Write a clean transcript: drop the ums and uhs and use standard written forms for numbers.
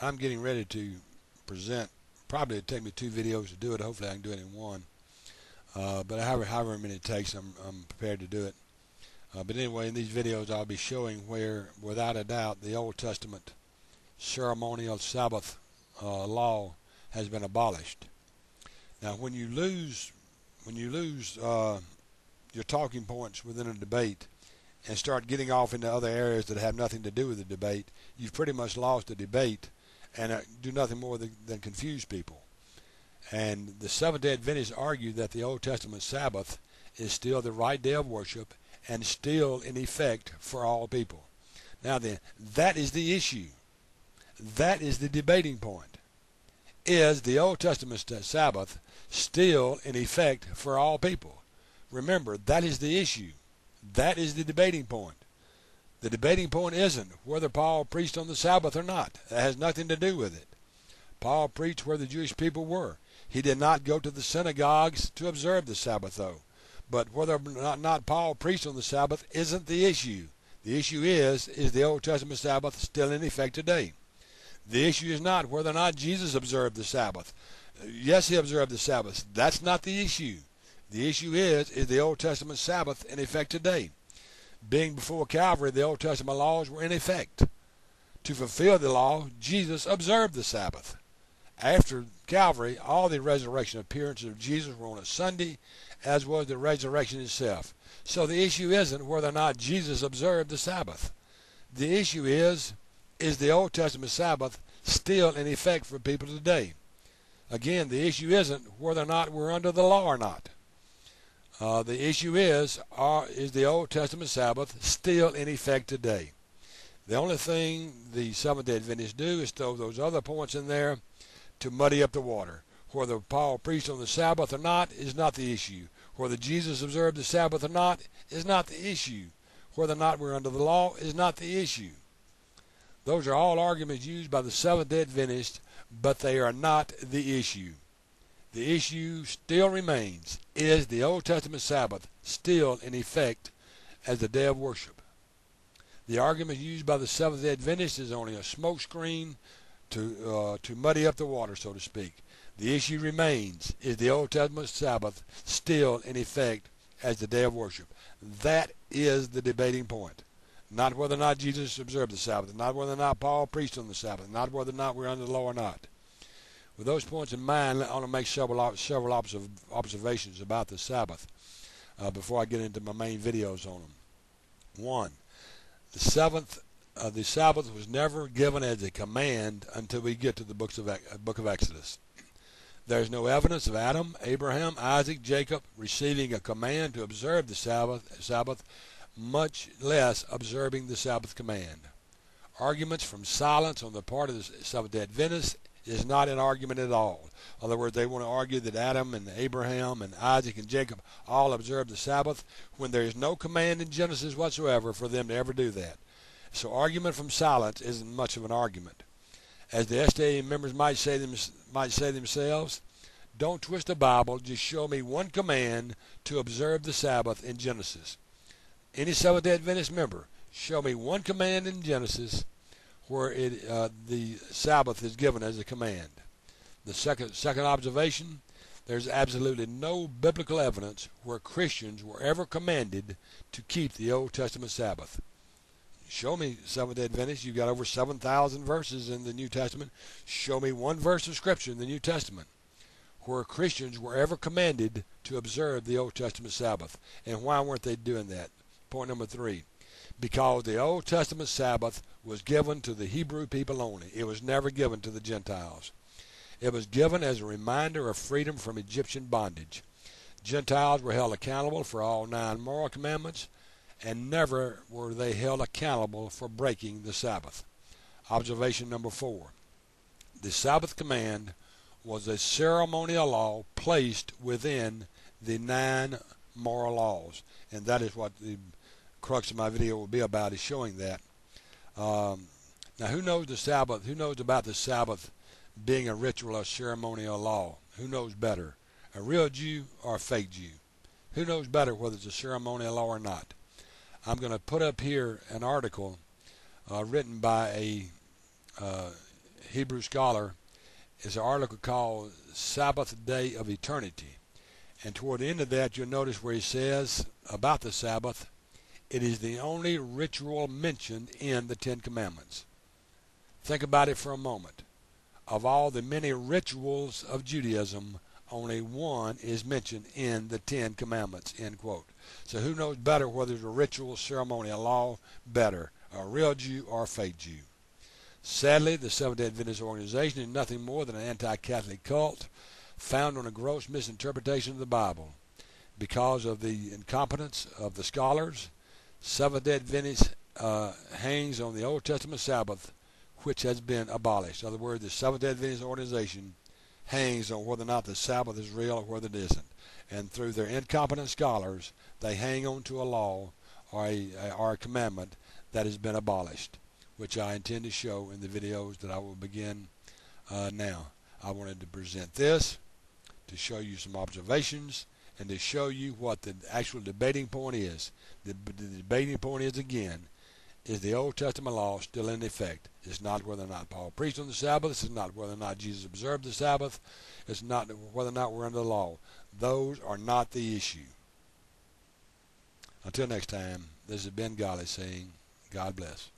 I'm getting ready to present. Probably it'll take me 2 videos to do it. Hopefully I can do it in one. But however many it takes, I'm prepared to do it. But anyway, in these videos I'll be showing where, without a doubt, the Old Testament ceremonial Sabbath law has been abolished. Now, when you lose your talking points within a debate and start getting off into other areas that have nothing to do with the debate, you've pretty much lost the debate and do nothing more than confuse people. And the Seventh-day Adventists argue that the Old Testament Sabbath is still the right day of worship and still in effect for all people. Now then, that is the issue. That is the debating point. Is the Old Testament Sabbath still in effect for all people? Remember, that is the issue. That is the debating point. The debating point isn't whether Paul preached on the Sabbath or not. That has nothing to do with it. Paul preached where the Jewish people were. He did not go to the synagogues to observe the Sabbath, though. But whether or not Paul preached on the Sabbath isn't the issue. The issue is the Old Testament Sabbath still in effect today? The issue is not whether or not Jesus observed the Sabbath. Yes, he observed the Sabbath. That's not the issue. The issue is the Old Testament Sabbath in effect today? Being before Calvary, the Old Testament laws were in effect. To fulfill the law, Jesus observed the Sabbath. After Calvary, all the resurrection appearances of Jesus were on a Sunday, as was the resurrection itself. So the issue isn't whether or not Jesus observed the Sabbath. The issue is the Old Testament Sabbath still in effect for people today? Again, the issue isn't whether or not we're under the law or not. The issue is the Old Testament Sabbath still in effect today? The only thing the Seventh-day Adventists do is throw those other points in there to muddy up the water. Whether Paul preached on the Sabbath or not is not the issue. Whether Jesus observed the Sabbath or not is not the issue. Whether or not we're under the law is not the issue. Those are all arguments used by the Seventh-day Adventists, but they are not the issue. The issue still remains, is the Old Testament Sabbath still in effect as the day of worship? The argument used by the Seventh-day Adventists is only a smokescreen to muddy up the water, so to speak. The issue remains, is the Old Testament Sabbath still in effect as the day of worship? That is the debating point. Not whether or not Jesus observed the Sabbath, not whether or not Paul preached on the Sabbath, not whether or not we're under the law or not. With those points in mind, I want to make several observations about the Sabbath before I get into my main videos on them. One, the Sabbath was never given as a command until we get to the book of Exodus. There's no evidence of Adam, Abraham, Isaac, Jacob receiving a command to observe the Sabbath, much less observing the Sabbath command. Arguments from silence on the part of the Seventh-day Adventists is not an argument at all. In other words, they want to argue that Adam and Abraham and Isaac and Jacob all observed the Sabbath when there is no command in Genesis whatsoever for them to ever do that. So argument from silence isn't much of an argument. As the SDA members might say themselves, don't twist the Bible, just show me one command to observe the Sabbath in Genesis. Any Seventh-day Adventist member, show me one command in Genesis where the Sabbath is given as a command. The second observation, there's absolutely no biblical evidence where Christians were ever commanded to keep the Old Testament Sabbath. Show me, Seventh-day Adventists, you've got over 7,000 verses in the New Testament. Show me one verse of Scripture in the New Testament where Christians were ever commanded to observe the Old Testament Sabbath. And why weren't they doing that? Point number 3. Because the Old Testament Sabbath was given to the Hebrew people only. It was never given to the Gentiles. It was given as a reminder of freedom from Egyptian bondage. Gentiles were held accountable for all 9 moral commandments, and never were they held accountable for breaking the Sabbath. Observation number 4. The Sabbath command was a ceremonial law placed within the 9 moral laws. And that is what the crux of my video will be about, is showing that. Now, who knows the Sabbath? Who knows about the Sabbath being a ritual or ceremonial law? Who knows better, a real Jew or a fake Jew? Who knows better whether it's a ceremonial law or not? I'm going to put up here an article written by a Hebrew scholar, is an article called Sabbath Day of Eternity. And toward the end of that, you'll notice where he says about the Sabbath, it is the only ritual mentioned in the Ten Commandments. Think about it for a moment. Of all the many rituals of Judaism, only one is mentioned in the Ten Commandments, end quote. So who knows better whether it's a ritual, ceremony, a law better, a real Jew or a fake Jew? Sadly, the Seventh-day Adventist organization is nothing more than an anti-Catholic cult founded on a gross misinterpretation of the Bible. Because of the incompetence of the scholars, Seventh-day Adventist hangs on the Old Testament Sabbath, which has been abolished. In other words, the Seventh-day Adventist organization hangs on whether or not the Sabbath is real or whether it isn't. And through their incompetent scholars, they hang on to a law or a commandment that has been abolished, which I intend to show in the videos that I will begin now. I wanted to present this to show you some observations and to show you what the actual debating point is. The debating point is, again, is the Old Testament law still in effect? It's not whether or not Paul preached on the Sabbath. It's not whether or not Jesus observed the Sabbath. It's not whether or not we're under the law. Those are not the issue. Until next time, this has been Golly saying, God bless.